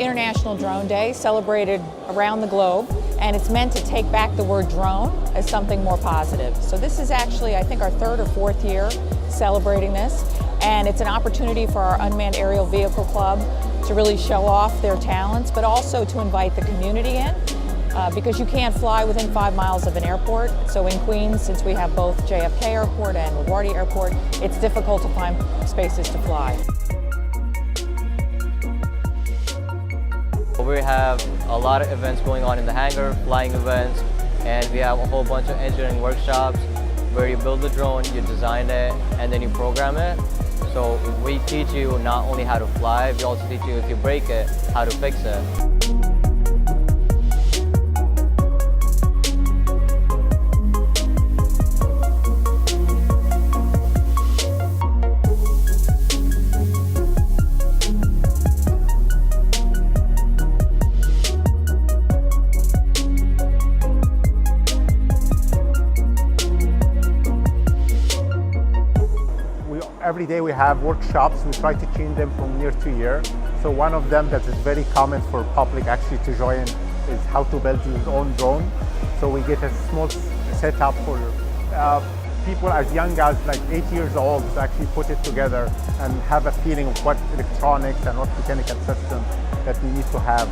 International Drone Day, celebrated around the globe, and it's meant to take back the word drone as something more positive. So this is actually, I think, our third or fourth year celebrating this, and it's an opportunity for our Unmanned Aerial Vehicle Club to really show off their talents, but also to invite the community in, because you can't fly within 5 miles of an airport. So in Queens, since we have both JFK Airport and LaGuardia Airport, it's difficult to find spaces to fly. We have a lot of events going on in the hangar, flying events, and we have a whole bunch of engineering workshops where you build the drone, you design it, and then you program it. So we teach you not only how to fly, we also teach you if you break it, how to fix it. Every day we have workshops. We try to change them from year to year. So one of them that is very common for public actually to join is how to build your own drone. So we get a small setup for people as young as like 8 years old to actually put it together and have a feeling of what electronics and what mechanical system that we need to have.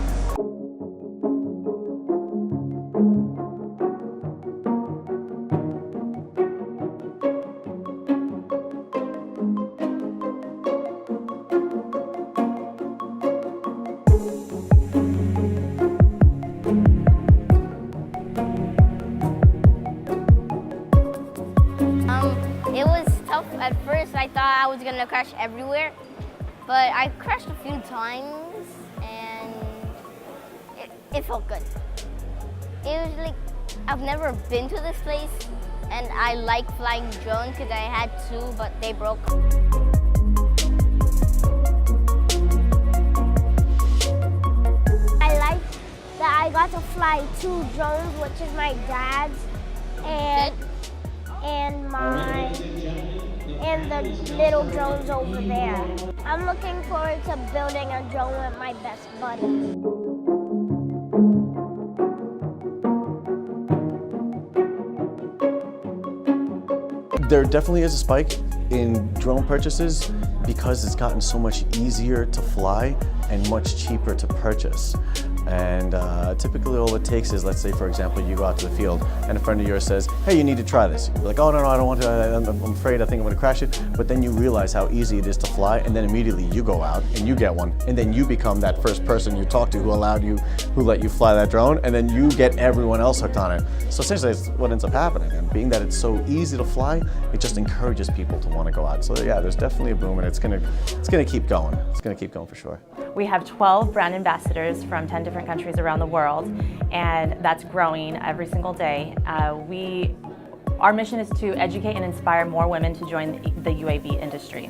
It was tough at first. I thought I was gonna crash everywhere, but I crashed a few times and it felt good. It was like, I've never been to this place and I like flying drones because I had two, but they broke. I like that I got to fly 2 drones, which is my dad's and the little drones over there. I'm looking forward to building a drone with my best buddy. There definitely is a spike in drone purchases because it's gotten so much easier to fly and much cheaper to purchase. And typically all it takes is, let's say for example, you go out to the field and a friend of yours says, hey, you need to try this. You're like, oh no, I don't want to, I'm afraid, I think I'm gonna crash it. But then you realize how easy it is to fly, and then immediately you go out and you get one. And then you become that first person you talk to who let you fly that drone, and then you get everyone else hooked on it. So essentially that's what ends up happening. And being that it's so easy to fly, it just encourages people to want to go out. So yeah, there's definitely a boom, and it's gonna keep going. It's gonna keep going for sure. We have 12 brand ambassadors from 10 different countries around the world, and that's growing every single day. Our mission is to educate and inspire more women to join the UAV industry.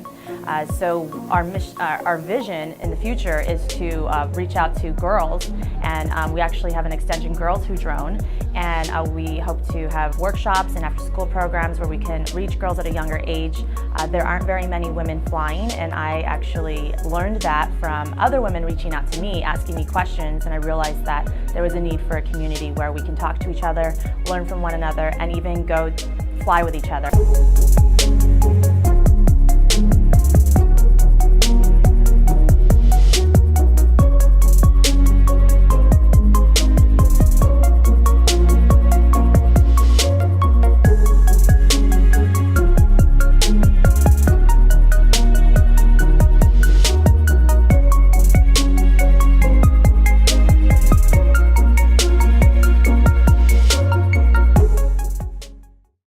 So our vision in the future is to reach out to girls, and we actually have an extension Girls Who Drone, and we hope to have workshops and after-school programs where we can reach girls at a younger age. There aren't very many women flying, and I actually learned that from other women reaching out to me, asking me questions, and I realized that there was a need for a community where we can talk to each other, learn from one another, and even go fly with each other.